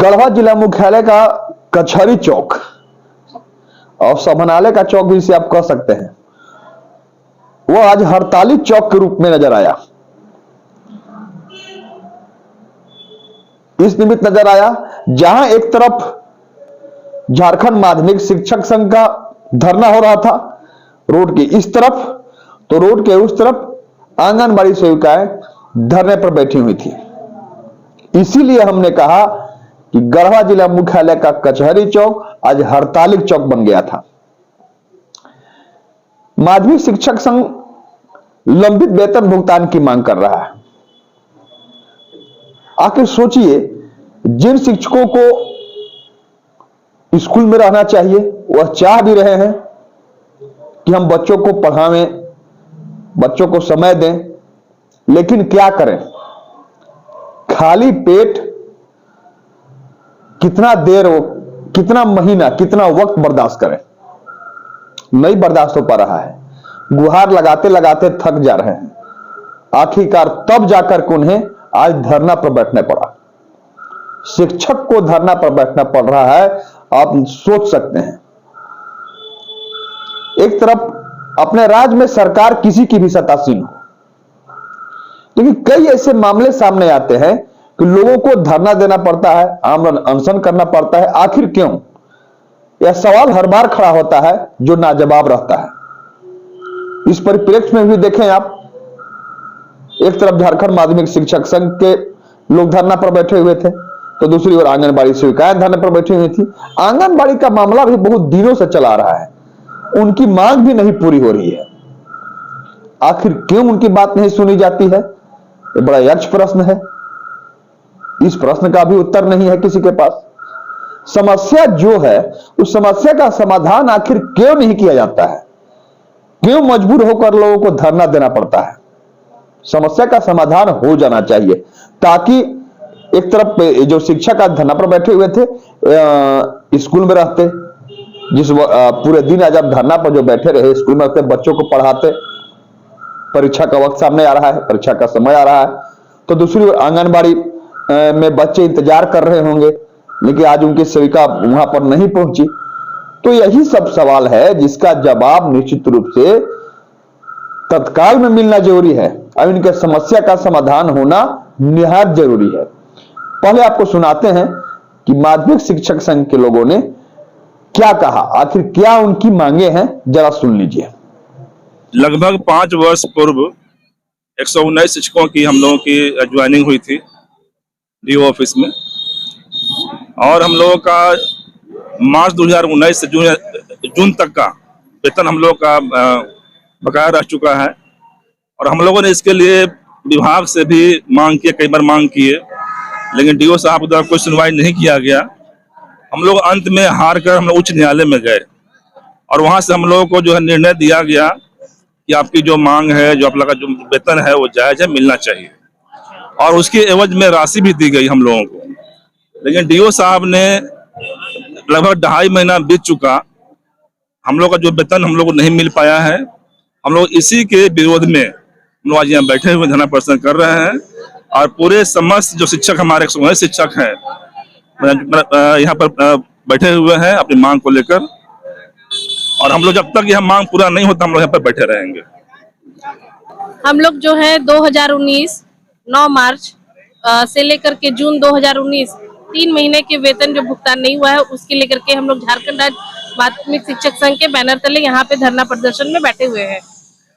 गढ़वा जिला मुख्यालय का कचहरी चौक और समाहरणालय का चौक भी इसे आप कह सकते हैं, वो आज हड़ताली चौक के रूप में नजर आया। इस निमित्त नजर आया जहां एक तरफ झारखंड माध्यमिक शिक्षक संघ का धरना हो रहा था रोड के इस तरफ, तो रोड के उस तरफ आंगनबाड़ी सेविकाएं धरने पर बैठी हुई थी। इसीलिए हमने कहा कि गढ़वा जिला मुख्यालय का कचहरी चौक आज हड़तालिक चौक बन गया था। माध्यमिक शिक्षक संघ लंबित वेतन भुगतान की मांग कर रहा है। आखिर सोचिए, जिन शिक्षकों को स्कूल में रहना चाहिए वह चाह भी रहे हैं कि हम बच्चों को पढ़ावें, बच्चों को समय दें, लेकिन क्या करें, खाली पेट कितना देर, कितना महीना, कितना वक्त बर्दाश्त करें, नहीं बर्दाश्त हो पा रहा है। गुहार लगाते लगाते थक जा रहे हैं। आखिरकार तब जाकर के उन्हें आज धरना पर बैठना पड़ा। शिक्षक को धरना पर बैठना पड़ रहा है, आप सोच सकते हैं। एक तरफ अपने राज्य में सरकार किसी की भी सत्तासीन हो, लेकिन कई ऐसे मामले सामने आते हैं कि लोगों को धरना देना पड़ता है, आमरण अनशन करना पड़ता है। आखिर क्यों? यह सवाल हर बार खड़ा होता है जो नाजवाब रहता है। इस परिप्रेक्ष्य में भी देखें आप, एक तरफ झारखंड माध्यमिक शिक्षक संघ के लोग धरना पर बैठे हुए थे, तो दूसरी ओर आंगनबाड़ी सेविकाएं धरने पर बैठी हुई थी। आंगनबाड़ी का मामला भी बहुत दिनों से चला रहा है, उनकी मांग भी नहीं पूरी हो रही है। आखिर क्यों उनकी बात नहीं सुनी जाती है? ये बड़ा यक्ष प्रश्न है। इस प्रश्न का भी उत्तर नहीं है किसी के पास। समस्या जो है, उस समस्या का समाधान आखिर क्यों नहीं किया जाता है? क्यों मजबूर होकर लोगों को धरना देना पड़ता है? समस्या का समाधान हो जाना चाहिए, ताकि एक तरफ जो शिक्षक आज धरना पर बैठे हुए थे, स्कूल में रहते, जिस पूरे दिन आज आप धरना पर जो बैठे रहे, स्कूल में रहते, बच्चों को पढ़ाते, परीक्षा का वक्त सामने आ रहा है, परीक्षा का समय आ रहा है, तो दूसरी ओर आंगनबाड़ी में बच्चे इंतजार कर रहे होंगे, लेकिन आज उनकी सेविका वहां पर नहीं पहुंची। तो यही सब सवाल है जिसका जवाब निश्चित रूप से तत्काल में मिलना जरूरी है। अब इनके समस्या का समाधान होना निहायत जरूरी है। पहले आपको सुनाते हैं कि माध्यमिक शिक्षक संघ के लोगों ने क्या कहा, आखिर क्या उनकी मांगे हैं, जरा सुन लीजिए। लगभग 5 वर्ष पूर्व 119 शिक्षकों की हम लोगों की ज्वाइनिंग हुई थी डीओ ऑफिस में, और हम लोगों का मार्च 2019 से जून तक का वेतन हम लोगों का बकाया रह चुका है। और हम लोगों ने इसके लिए विभाग से भी मांग की, कई बार मांग किए, लेकिन डीओ साहब द्वारा कोई सुनवाई नहीं किया गया। हम लोग अंत में हार कर हम लोग उच्च न्यायालय में गए, और वहां से हम लोगों को जो है निर्णय दिया गया कि आपकी जो मांग है, जो आप लोग का जो वेतन है वो जायज है, मिलना चाहिए, और उसके एवज में राशि भी दी गई हम लोगों को। लेकिन डीओ साहब ने लगभग 2.5 महीना बीत चुका, हम लोग का जो वेतन हम लोग को नहीं मिल पाया है। हम लोग इसी के विरोध में हम लोग आज यहाँ बैठे हुए धरना प्रदर्शन कर रहे हैं, और पूरे समस्त जो शिक्षक हमारे 119 शिक्षक हैं यहाँ पर बैठे हुए हैं अपनी मांग को लेकर, और हम लोग जब तक यह मांग पूरा नहीं होता हम लोग यहाँ पर बैठे रहेंगे। हम लोग जो है 2019 9 मार्च से लेकर के जून 2019 3 महीने के वेतन जो भुगतान नहीं हुआ है, उसके लेकर के हम लोग झारखंड राज्य माध्यमिक शिक्षक संघ के बैनर तले यहाँ पे धरना प्रदर्शन में बैठे हुए हैं।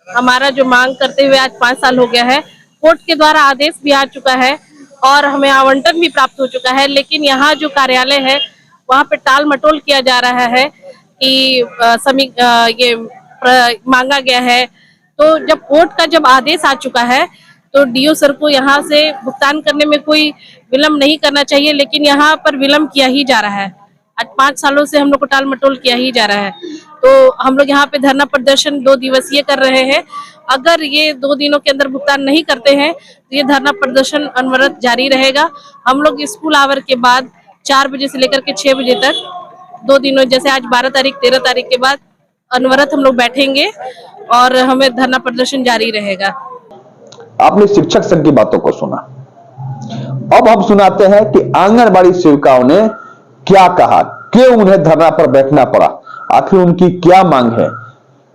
हमारा जो मांग करते हुए आज 5 साल हो गया है। कोर्ट के द्वारा आदेश भी आ चुका है और हमें आवंटन भी प्राप्त हो चुका है, लेकिन यहाँ जो कार्यालय है वहाँ पे टाल मटोल किया जा रहा है कि ये मांगा गया है। तो जब कोर्ट का जब आदेश आ चुका है तो डीओ सर को यहाँ से भुगतान करने में कोई विलम्ब नहीं करना चाहिए, लेकिन यहाँ पर विलम्ब किया ही जा रहा है। आज 5 सालों से हम लोग को टाल मटोल किया ही जा रहा है। तो हम लोग यहाँ पे धरना प्रदर्शन 2 दिवसीय कर रहे हैं। अगर ये 2 दिनों के अंदर भुगतान नहीं करते हैं तो ये धरना प्रदर्शन अनवरत जारी रहेगा। हम लोग स्कूल आवर के बाद 4 बजे से लेकर के 6 बजे तक 2 दिनों, जैसे आज 12 तारीख 13 तारीख के बाद अनवरत हम लोग बैठेंगे और हमें धरना प्रदर्शन जारी रहेगा। आपने शिक्षक संघ की बातों को सुना। अब हम सुनाते हैं कि आंगनबाड़ी सेविकाओं ने क्या कहा, क्यों उन्हें धरना पर बैठना पड़ा, आखिर उनकी क्या मांग है,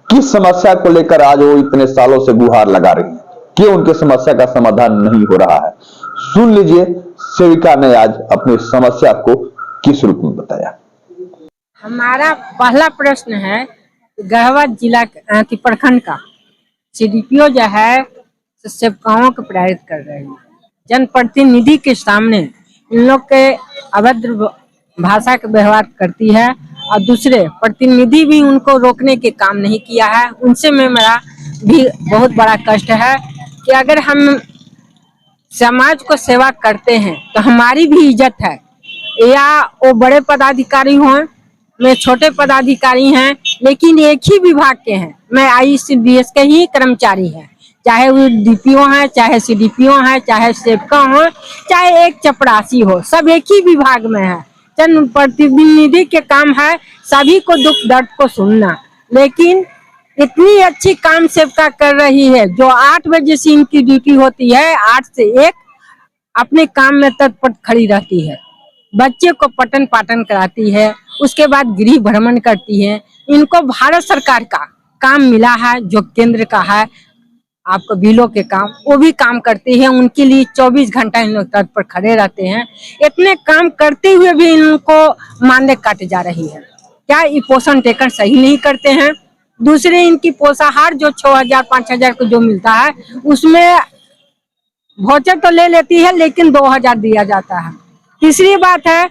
किस समस्या को लेकर आज वो इतने सालों से गुहार लगा रही हैं, क्यों उनके समस्या का समाधान नहीं हो रहा है। सुन लीजिए सेविका ने आज अपनी समस्या को किस रूप में बताया। हमारा पहला प्रश्न है, गढ़वा जिला प्रखंड का सीडीपीओ जो है सेवकाओं को प्रेरित कर रहे हैं। जनप्रतिनिधि के सामने इन लोग के अभद्र भाषा का व्यवहार करती है और दूसरे प्रतिनिधि भी उनको रोकने के काम नहीं किया है। उनसे में मेरा भी बहुत बड़ा कष्ट है कि अगर हम समाज को सेवा करते हैं तो हमारी भी इज्जत है, या वो बड़े पदाधिकारी हों, मैं छोटे पदाधिकारी हैं, लेकिन एक ही विभाग के हैं। मैं ICDS के ही कर्मचारी हैं, चाहे वो DPO हैं, चाहे CDPO हैं, चाहे सेवका हो, चाहे एक चपरासी हो, सब एक ही विभाग में है। जनप्रतिनिधि के काम है सभी को दुख दर्द को सुनना, लेकिन इतनी अच्छी काम सेवका कर रही है जो 8 बजे से इनकी ड्यूटी होती है, 8 से 1 अपने काम में तत्पर खड़ी रहती है। बच्चे को पठन पाठन कराती है, उसके बाद गृह भ्रमण करती है। इनको भारत सरकार का काम मिला है जो केंद्र का है, आपको बिलों के काम, वो भी काम करती है। उनके लिए 24 घंटा इन लोग तत्पर खड़े रहते हैं। इतने काम करते हुए भी इनको मानदेय काटे जा रही है। क्या ये पोषण टेकर सही नहीं करते हैं? दूसरे इनकी पोषाहार जो 6,000 5,000 को जो मिलता है उसमें भोजन तो ले लेती है, लेकिन 2,000 दिया जाता है। तीसरी बात है,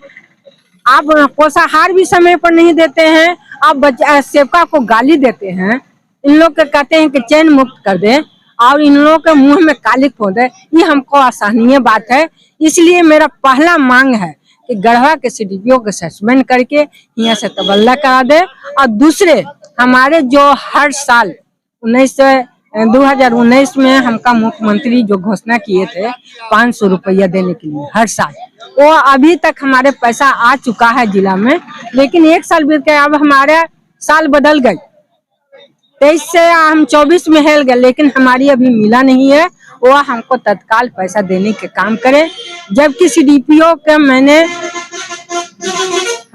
आप पोषाहार भी समय पर नहीं देते हैं, आप सेवका को गाली देते हैं। इन लोग को कहते हैं कि चैन मुक्त कर दे और इन लोगों के मुंह में कालिक हो दे, ये हमको असहनीय बात है। इसलिए मेरा पहला मांग है कि गढ़वा के CDPO को सस्पेंड करके यहाँ से तबादला करा दे। और दूसरे हमारे जो हर साल 2019 में हमका मुख्यमंत्री जो घोषणा किए थे 500 रुपया देने के लिए हर साल, वो अभी तक हमारे पैसा आ चुका है जिला में, लेकिन 1 साल बीत गया। अब हमारे साल बदल गई, 23 से हम 24 में हेल गए, लेकिन हमारी अभी मिला नहीं है। वो हमको तत्काल पैसा देने के काम करे, जबकि CDPO का मैंने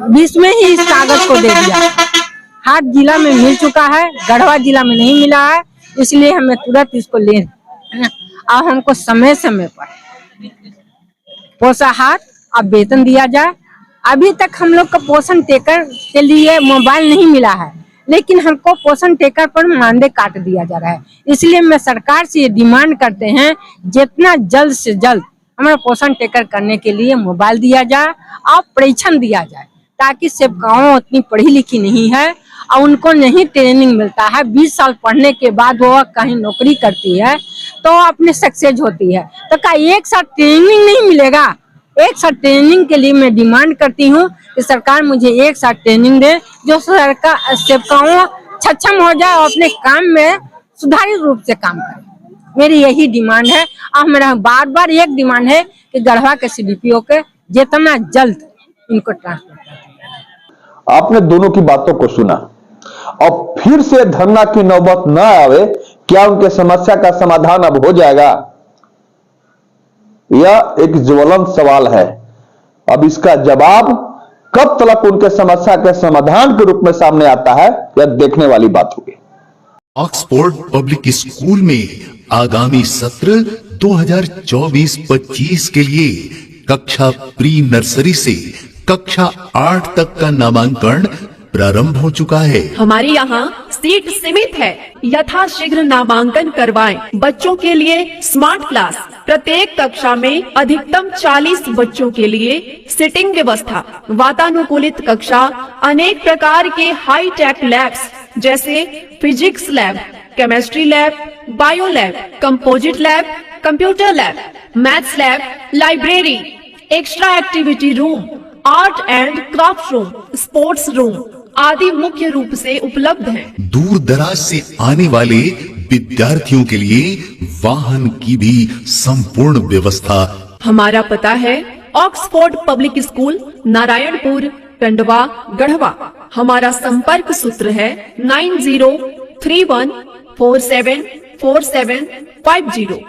20 में ही इस कागज को दे दिया। हर जिला में मिल चुका है, गढ़वा जिला में नहीं मिला है, इसलिए हमें तुरंत इसको ले और हमको समय समय पर पोषाहार और वेतन दिया जाए। अभी तक हम लोग को पोषण टेकर के लिए मोबाइल नहीं मिला है, लेकिन हमको पोषण टेकर पर मानदेय काट दिया जा रहा है। इसलिए मैं सरकार से ये डिमांड करते हैं, जितना जल्द से जल्द हमें पोषण टेकर करने के लिए मोबाइल दिया जाए और परीक्षण दिया जाए, ताकि सेवकाओं उतनी पढ़ी लिखी नहीं है और उनको नहीं ट्रेनिंग मिलता है। 20 साल पढ़ने के बाद वो कहीं नौकरी करती है तो अपने सक्सेस होती है, तो क्या 1 साल ट्रेनिंग नहीं मिलेगा? 1 साल ट्रेनिंग के लिए मैं डिमांड करती हूँ कि सरकार मुझे 1 साल ट्रेनिंग दे, जो सरकार सेवकाओं सक्षम हो जाए और अपने काम में सुधारित रूप से काम करे। मेरी यही डिमांड है। और मेरा बार बार एक डिमांड है कि गढ़वा के CDPO के जितना जल्द इनको ट्रांसफर। आपने दोनों की बातों को सुना और फिर से धरना की नौबत न आवे, क्या उनके समस्या का समाधान अब हो जाएगा? यह एक ज्वलंत सवाल है। अब इसका जवाब कब तक उनके समस्या के समाधान के रूप में सामने आता है, यह देखने वाली बात होगी। ऑक्सफोर्ड पब्लिक स्कूल में आगामी सत्र 2024-25 के लिए कक्षा प्री नर्सरी से कक्षा 8 तक का नामांकन प्रारंभ हो चुका है। हमारे यहाँ सीट सीमित है, यथाशीघ्र नामांकन करवाएं। बच्चों के लिए स्मार्ट क्लास, प्रत्येक कक्षा में अधिकतम 40 बच्चों के लिए सिटिंग व्यवस्था, वातानुकूलित कक्षा, अनेक प्रकार के हाई टेक लैब्स जैसे physics lab, chemistry lab, bio lab, composite lab, computer lab, maths lab, library, extra activity room, art and craft room, sports room आदि मुख्य रूप से उपलब्ध हैं। दूर दराज से आने वाले विद्यार्थियों के लिए वाहन की भी संपूर्ण व्यवस्था। हमारा पता है Oxford public school, Narayanpur, Tandwa, Garhwa. हमारा संपर्क सूत्र है 9031474750।